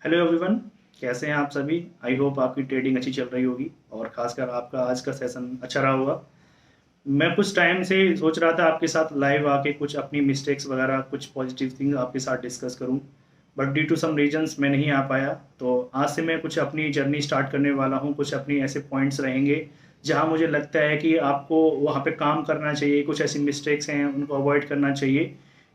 Hello everyone. कैसे हैं आप सभी? आई होप आपकी ट्रेडिंग अच्छी चल रही होगी और खासकर आपका आज का सेशन अच्छा रहा होगा। मैं कुछ टाइम से सोच रहा था आपके साथ लाइव आके कुछ अपनी मिस्टेक्स वगैरह कुछ पॉजिटिव थिंग आपके साथ डिस्कस करूं, but due to some reasons मैं नहीं आ पाया। तो आज से मैं कुछ अपनी जर्नी स्टार्ट करने वाला हूं। कुछ अपनी ऐसे पॉइंट्स रहेंगे जहां मुझे लगता है कि आपको वहां पे काम करना चाहिए। कुछ ऐसी मिस्टेक्स हैं उनको अवॉइड करना चाहिए,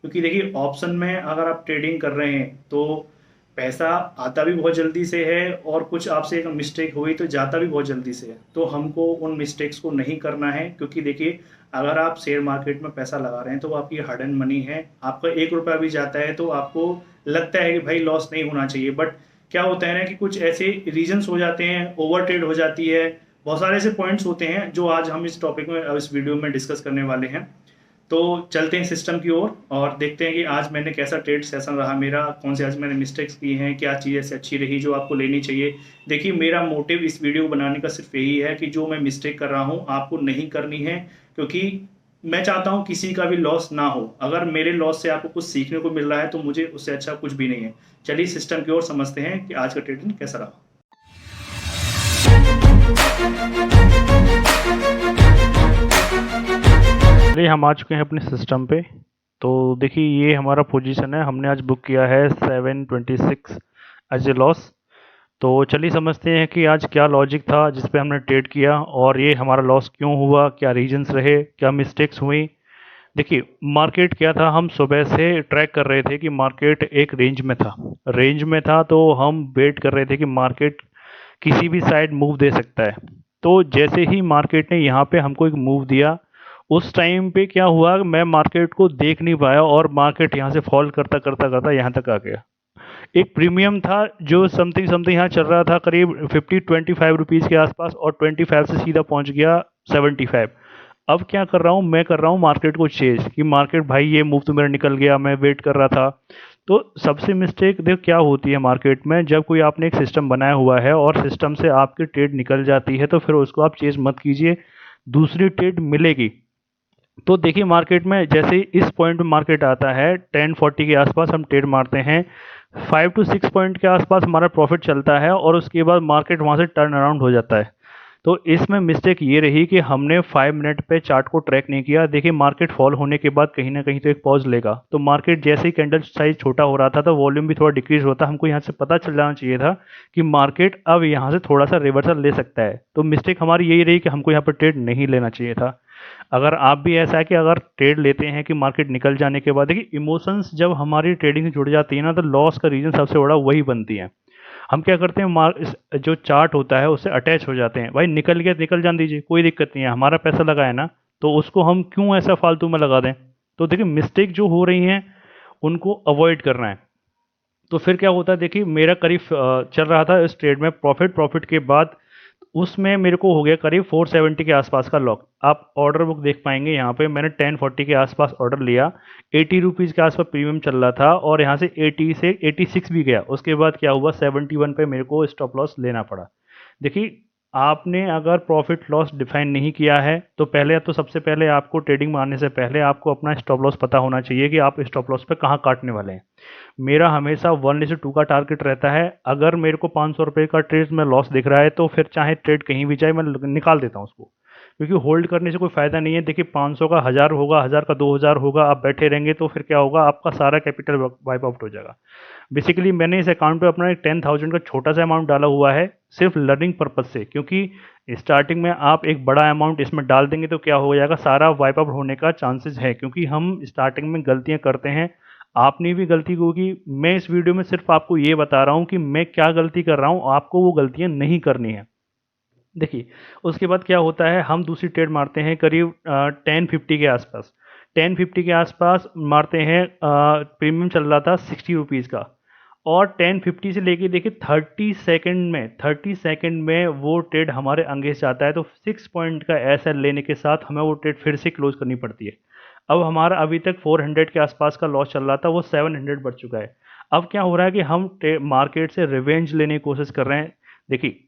क्योंकि देखिए ऑप्शन में अगर आप ट्रेडिंग कर रहे हैं तो पैसा आता भी बहुत जल्दी से है, और कुछ आपसे एक मिस्टेक हुई तो जाता भी बहुत जल्दी से है। तो हमको उन मिस्टेक्स को नहीं करना है, क्योंकि देखिए अगर आप शेयर मार्केट में पैसा लगा रहे हैं तो वो आपकी हार्ड एंड मनी है। आपका 1 रुपया भी जाता है तो आपको लगता है कि भाई लॉस नहीं होना चाहिए, बट क्या होता है ना कि कुछ ऐसे रीजंस हो जाते हैं, ओवर ट्रेड हो जाती है। बहुत सारे ऐसे पॉइंट्स होते हैं जो आज हम इस टॉपिक में इस वीडियो में डिस्कस करने वाले हैं। तो चलते हैं सिस्टम की ओर और देखते हैं कि आज मैंने कैसा ट्रेड सेशन रहा मेरा, कौन से आज मैंने मिस्टेक्स की हैं, क्या चीज़ ऐसे अच्छी रही जो आपको लेनी चाहिए। देखिए मेरा मोटिव इस वीडियो को बनाने का सिर्फ यही है कि जो मैं मिस्टेक कर रहा हूँ आपको नहीं करनी है, क्योंकि मैं चाहता हूँ किसी का भी लॉस ना हो। अगर मेरे लॉस से आपको कुछ सीखने को मिल रहा है तो मुझे उससे अच्छा कुछ भी नहीं है। चलिए सिस्टम की ओर समझते हैं कि आज का ट्रेडिंग कैसा रहा। चलिए हम आ चुके हैं अपने सिस्टम पे। तो देखिए ये हमारा पोजीशन है, हमने आज बुक किया है 726 एज ए लॉस। तो चलिए समझते हैं कि आज क्या लॉजिक था जिस पे हमने ट्रेड किया और ये हमारा लॉस क्यों हुआ, क्या रीजंस रहे, क्या मिस्टेक्स हुई। देखिए मार्केट क्या था, हम सुबह से ट्रैक कर रहे थे कि मार्केट एक रेंज में था तो हम वेट कर रहे थे कि मार्केट किसी भी साइड मूव दे सकता है। तो जैसे ही मार्केट ने यहाँ पे हमको एक मूव दिया, उस टाइम पे क्या हुआ, मैं मार्केट को देख नहीं पाया और मार्केट यहाँ से फॉल करता करता करता यहाँ तक आ गया। एक प्रीमियम था जो समथिंग समथिंग यहाँ चल रहा था करीब 25 के आसपास, और 25 से सीधा पहुँच गया 75। अब क्या कर रहा हूँ, मैं कर रहा हूँ मार्केट को चेज कि मार्केट भाई ये मूव तो मेरा निकल गया, मैं वेट कर रहा था। तो सबसे मिस्टेक देखो क्या होती है मार्केट में, जब कोई आपने एक सिस्टम बनाया हुआ है और सिस्टम से आपकी ट्रेड निकल जाती है तो फिर उसको आप चेज मत कीजिए, दूसरी ट्रेड मिलेगी। तो देखिए मार्केट में जैसे ही इस पॉइंट पे मार्केट आता है 1040 के आसपास हम ट्रेड मारते हैं, 5 to 6 पॉइंट के आसपास हमारा प्रॉफिट चलता है और उसके बाद मार्केट वहाँ से टर्न अराउंड हो जाता है। तो इसमें मिस्टेक ये रही कि हमने 5 मिनट पे चार्ट को ट्रैक नहीं किया। देखिए मार्केट फॉल होने के बाद कहीं ना कहीं तो एक पॉज लेगा, तो मार्केट जैसे ही कैंडल साइज छोटा हो रहा था तो वॉल्यूम भी थोड़ा डिक्रीज होता, हमको यहाँ से पता चल जाना चाहिए था कि मार्केट अब यहाँ से थोड़ा सा रिवर्सल ले सकता है। तो मिस्टेक हमारी यही रही कि हमको यहाँ पर ट्रेड नहीं लेना चाहिए था। अगर आप भी ऐसा है कि अगर ट्रेड लेते हैं कि मार्केट निकल जाने के बाद, देखिए इमोशंस जब हमारी ट्रेडिंग से जुड़ जाती है ना तो लॉस का रीजन सबसे बड़ा वही बनती है। हम क्या करते हैं, जो चार्ट होता है उससे अटैच हो जाते हैं, भाई निकल गया निकल जाने दीजिए, कोई दिक्कत नहीं है, हमारा पैसा लगा है ना, तो उसको हम क्यों ऐसा फालतू में लगा दें। तो देखिए मिस्टेक जो हो रही हैं उनको अवॉइड करना है। तो फिर क्या होता है, देखिए मेरा करीब चल रहा था इस ट्रेड में प्रॉफिट, प्रॉफिट के बाद उसमें मेरे को हो गया करीब 470 के आसपास का लॉक। आप ऑर्डर बुक देख पाएंगे, यहाँ पे मैंने 1040 के आसपास ऑर्डर लिया, 80 रुपीज़ के आसपास प्रीमियम चल रहा था और यहाँ से 80 से 86 भी गया। उसके बाद क्या हुआ, 71 पे मेरे को स्टॉप लॉस लेना पड़ा। देखिए आपने अगर प्रॉफिट लॉस डिफाइन नहीं किया है तो पहले तो सबसे पहले आपको ट्रेडिंग मारने से पहले आपको अपना स्टॉप लॉस पता होना चाहिए कि आप स्टॉप लॉस पे कहाँ काटने वाले हैं। मेरा हमेशा 1:2 का टारगेट रहता है। अगर मेरे को 500 रुपये का ट्रेड में लॉस दिख रहा है तो फिर चाहे ट्रेड कहीं भी जाए मैं निकाल देता हूँ उसको, क्योंकि होल्ड करने से कोई फ़ायदा नहीं है। देखिए 500 का 1000 होगा, 1000 का 2000 होगा, आप बैठे रहेंगे तो फिर क्या होगा, आपका सारा कैपिटल वाइप आउट हो जाएगा। बेसिकली मैंने इस अकाउंट पे अपना एक 10,000 का छोटा सा अमाउंट डाला हुआ है सिर्फ लर्निंग पर्पज से, क्योंकि स्टार्टिंग में आप एक बड़ा अमाउंट इसमें डाल देंगे तो क्या हो जाएगा, सारा वाइप आउट होने का चांसेस है, क्योंकि हम स्टार्टिंग में गलतियां करते हैं। आपने भी गलती होगी। मैं इस वीडियो में सिर्फ आपको ये बता रहा हूँ कि मैं क्या गलती कर रहा हूँ, आपको वो गलतियाँ नहीं करनी है। देखिए उसके बाद क्या होता है, हम दूसरी ट्रेड मारते हैं करीब 1050 के आसपास। 1050 के आसपास मारते हैं, प्रीमियम चल रहा था 60 रुपीज़ का, और 1050 से लेके देखिए 30 सेकंड में वो ट्रेड हमारे अंगेंस्ट जाता है, तो 6 पॉइंट का एसएल लेने के साथ हमें वो ट्रेड फिर से क्लोज करनी पड़ती है। अब हमारा अभी तक 400 के आसपास का लॉस चल रहा था, वो 700 बढ़ चुका है। अब क्या हो रहा है कि हम मार्केट से रिवेंज लेने की कोशिश कर रहे हैं। देखिए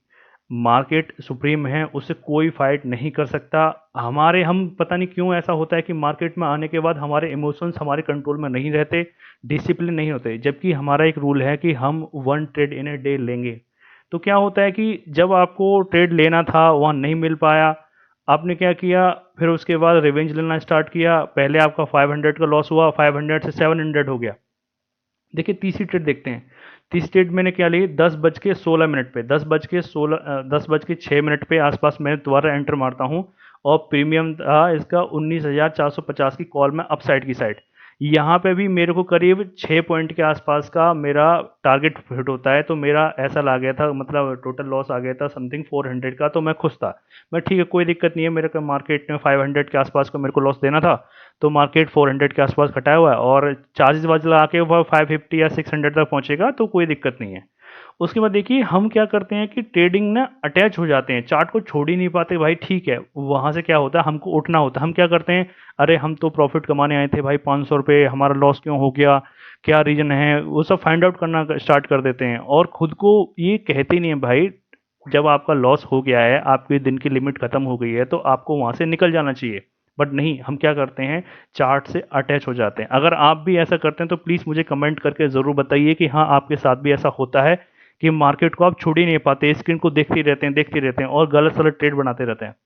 मार्केट सुप्रीम है, उससे कोई फाइट नहीं कर सकता। हम पता नहीं क्यों ऐसा होता है कि मार्केट में आने के बाद हमारे इमोशंस हमारे कंट्रोल में नहीं रहते, डिसिप्लिन नहीं होते, जबकि हमारा एक रूल है कि हम 1 ट्रेड इन अ डे लेंगे। तो क्या होता है कि जब आपको ट्रेड लेना था वहाँ नहीं मिल पाया, आपने क्या किया, फिर उसके बाद रिवेंज लेना स्टार्ट किया। पहले आपका 500 का लॉस हुआ, 500 से 700 हो गया। देखिए तीसरी ट्रेड देखते हैं। तीसरी ट्रेड मैंने क्या ली, 10:16 पे, 10:06 पे आसपास मैं दोबारा एंटर मारता हूँ, और प्रीमियम था इसका 19,450 की कॉल में अपसाइड की साइड। यहाँ पे भी मेरे को करीब 6 पॉइंट के आसपास का मेरा टारगेट हिट होता है, तो मेरा ऐसा ला गया था, मतलब टोटल लॉस आ गया था समथिंग 400 का। तो मैं खुश था, मैं ठीक है कोई दिक्कत नहीं है, मेरे को मार्केट में 500 के आसपास का मेरे को लॉस देना था, तो मार्केट 400 के आसपास घटाया हुआ है, और चार्जेस वार्ज लगा के वह 550 या 600 तक पहुंचेगा, तो कोई दिक्कत नहीं है। उसके बाद देखिए हम क्या करते हैं कि ट्रेडिंग ना अटैच हो जाते हैं, चार्ट को छोड़ ही नहीं पाते भाई। ठीक है, वहां से क्या होता है, हमको उठना होता है। हम क्या करते हैं, अरे हम तो प्रॉफिट कमाने आए थे भाई, 500 रुपये, हमारा लॉस क्यों हो गया, क्या रीजन है, वो सब फाइंड आउट करना स्टार्ट कर देते हैं, और खुद को ये कहते ही नहीं है भाई, जब आपका लॉस हो गया है, आपके दिन की लिमिट खत्म हो गई है, तो आपको वहां से निकल जाना चाहिए। बट नहीं, हम क्या करते हैं, चार्ट से अटैच हो जाते हैं। अगर आप भी ऐसा करते हैं तो प्लीज़ मुझे कमेंट करके ज़रूर बताइए कि हाँ आपके साथ भी ऐसा होता है कि मार्केट को आप छोड़ ही नहीं पाते, स्क्रीन को देखते ही रहते हैं और गलत सलत ट्रेड बनाते रहते हैं।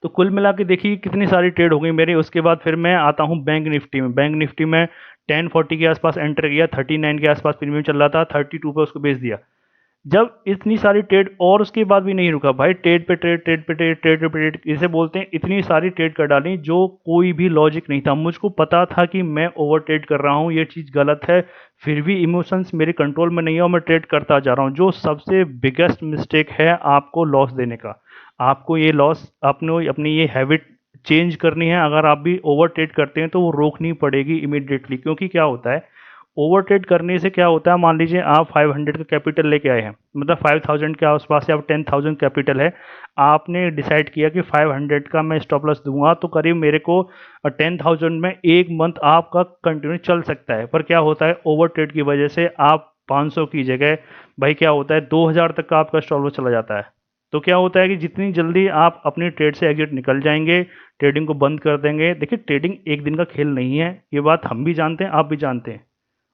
तो कुल मिला के देखिए कितनी सारी ट्रेड हो गई मेरी। उसके बाद फिर मैं आता हूँ बैंक निफ्टी में। बैंक निफ्टी में 1040 के आसपास एंटर किया, 39 के आसपास प्रीमियम चल रहा था, 32 पे उसको बेच दिया। जब इतनी सारी ट्रेड, और उसके बाद भी नहीं रुका भाई, ट्रेड पे ट्रेड, ट्रेड पे ट्रेड, ट्रेड पे ट्रेड, इसे बोलते हैं, इतनी सारी ट्रेड कर डाली जो कोई भी लॉजिक नहीं था। मुझको पता था कि मैं ओवर ट्रेड कर रहा हूँ, ये चीज़ गलत है, फिर भी इमोशंस मेरे कंट्रोल में नहीं है और मैं ट्रेड करता जा रहा हूँ। जो सबसे बिगेस्ट मिस्टेक है आपको लॉस देने का। आपको ये लॉस अपने अपनी ये हैबिट चेंज करनी है। अगर आप भी ओवर ट्रेड करते हैं तो वो रोकनी पड़ेगी इमीडिएटली, क्योंकि क्या होता है, ओवर ट्रेड करने से क्या होता है, मान लीजिए आप 500 का कैपिटल लेके आए हैं, मतलब 5000 के आसपास या 10,000 कैपिटल है, आपने डिसाइड किया कि 500 का मैं स्टॉप लॉस दूंगा, तो करीब मेरे को 10,000 में एक मंथ आपका कंटिन्यू चल सकता है। पर क्या होता है, ओवर ट्रेड की वजह से आप 500 की जगह भाई क्या होता है 2000 तक का आपका स्टॉप लॉस चला जाता है। तो क्या होता है कि जितनी जल्दी आप अपनी ट्रेड से एग्जिट निकल जाएंगे, ट्रेडिंग को बंद कर देंगे। देखिए ट्रेडिंग एक दिन का खेल नहीं है, ये बात हम भी जानते हैं, आप भी जानते हैं,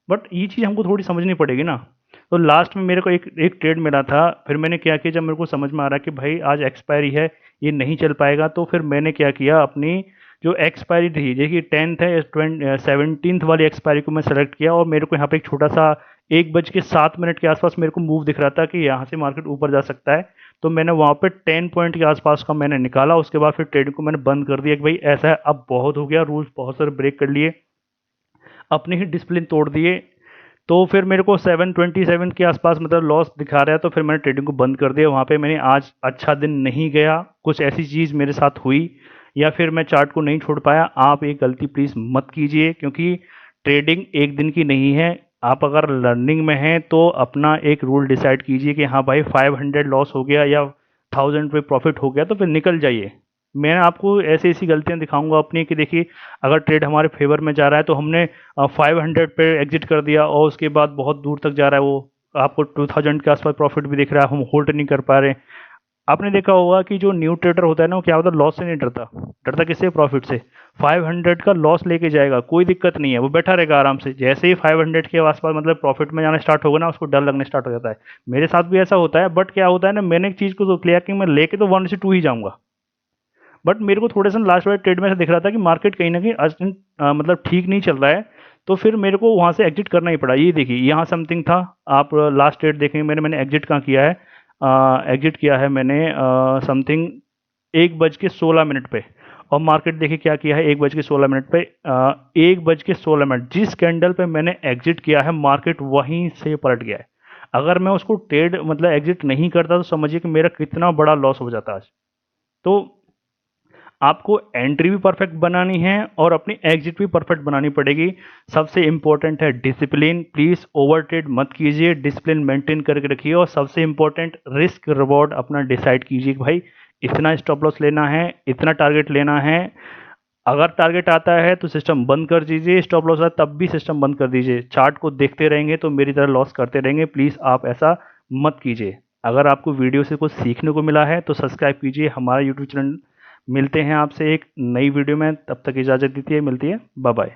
बट ये चीज़ हमको थोड़ी समझनी पड़ेगी ना। तो लास्ट में मेरे को एक एक ट्रेड मिला था, फिर मैंने क्या किया, जब मेरे को समझ में आ रहा कि भाई आज एक्सपायरी है, ये नहीं चल पाएगा, तो फिर मैंने क्या किया, अपनी जो एक्सपायरी थी, देखिए 10th है, 17th वाली एक्सपायरी को मैं सेलेक्ट किया, और मेरे को यहाँ पे एक छोटा सा 1:07 के आसपास मेरे को मूव दिख रहा था कि यहाँ से मार्केट ऊपर जा सकता है। तो मैंने वहाँ पे 10 पॉइंट के आसपास का मैंने निकाला। उसके बाद फिर ट्रेडिंग को मैंने बंद कर दिया कि भाई ऐसा है, अब बहुत हो गया, रूल्स बहुत सारे ब्रेक कर लिए, अपने ही डिसिप्लिन तोड़ दिए। तो फिर मेरे को 727 के आसपास मतलब लॉस दिखा रहा है, तो फिर मैंने ट्रेडिंग को बंद कर दिया। वहाँ पे मैंने आज अच्छा दिन नहीं गया, कुछ ऐसी चीज़ मेरे साथ हुई, या फिर मैं चार्ट को नहीं छोड़ पाया। आप ये गलती प्लीज़ मत कीजिए, क्योंकि ट्रेडिंग एक दिन की नहीं है। आप अगर लर्निंग में हैं तो अपना एक रूल डिसाइड कीजिए कि हाँ भाई 500 लॉस हो गया या 1000 पे प्रॉफिट हो गया, तो फिर निकल जाइए। मैं आपको ऐसी ऐसी गलतियां दिखाऊंगा अपनी कि देखिए, अगर ट्रेड हमारे फेवर में जा रहा है तो हमने 500 पे एग्जिट कर दिया, और उसके बाद बहुत दूर तक जा रहा है वो, आपको 2000 के आसपास प्रॉफिट भी दिख रहा है, हम होल्ड नहीं कर पा रहे। आपने देखा होगा कि जो न्यू ट्रेडर होता है ना, वो क्या होता है, लॉस से नहीं डरता, डरता किससे, प्रॉफिट से। 500 का लॉस लेके जाएगा, कोई दिक्कत नहीं है, वो बैठा रहेगा आराम से। जैसे ही 500 के आसपास मतलब प्रॉफिट में जाना स्टार्ट होगा ना, उसको डर लगने स्टार्ट हो जाता है। मेरे साथ भी ऐसा होता है, बट क्या होता है ना, मैंने एक चीज़ को सोच लिया कि मैं लेके तो 1 से 2 ही जाऊंगा। बट मेरे को थोड़े से लास्ट वाले ट्रेड में ऐसा दिख रहा था कि मार्केट कहीं ना कहीं अर्जेंट मतलब ठीक नहीं चल रहा है, तो फिर मेरे को वहाँ से एग्जिट करना ही पड़ा। ये देखिए यहाँ समथिंग था, आप लास्ट ट्रेड देखेंगे मैंने एग्जिट कहाँ किया है, एग्जिट किया है मैंने समथिंग 1:16 पे, और मार्केट देखिए क्या किया है 1:16 पे, 1:16 जिस कैंडल पे मैंने एग्जिट किया है, मार्केट वहीं से पलट गया है। अगर मैं उसको ट्रेड मतलब एग्जिट नहीं करता तो समझिए कि मेरा कितना बड़ा लॉस हो जाता आज। तो आपको एंट्री भी परफेक्ट बनानी है और अपनी एग्जिट भी परफेक्ट बनानी पड़ेगी। सबसे इंपॉर्टेंट है डिसिप्लिन, प्लीज़ ओवर ट्रेड मत कीजिए, डिसिप्लिन मेंटेन करके रखिए, और सबसे इंपॉर्टेंट रिस्क रिवॉर्ड अपना डिसाइड कीजिए कि भाई इतना स्टॉप लॉस लेना है, इतना टारगेट लेना है। अगर टारगेट आता है तो सिस्टम बंद कर दीजिए, स्टॉप लॉस है तब भी सिस्टम बंद कर दीजिए। चार्ट को देखते रहेंगे तो मेरी तरह लॉस करते रहेंगे, प्लीज़ आप ऐसा मत कीजिए। अगर आपको वीडियो से कुछ सीखने को मिला है तो सब्सक्राइब कीजिए हमारा यूट्यूब चैनल। मिलते हैं आपसे एक नई वीडियो में, तब तक इजाज़त दीजिए, मिलती है, बाय बाय।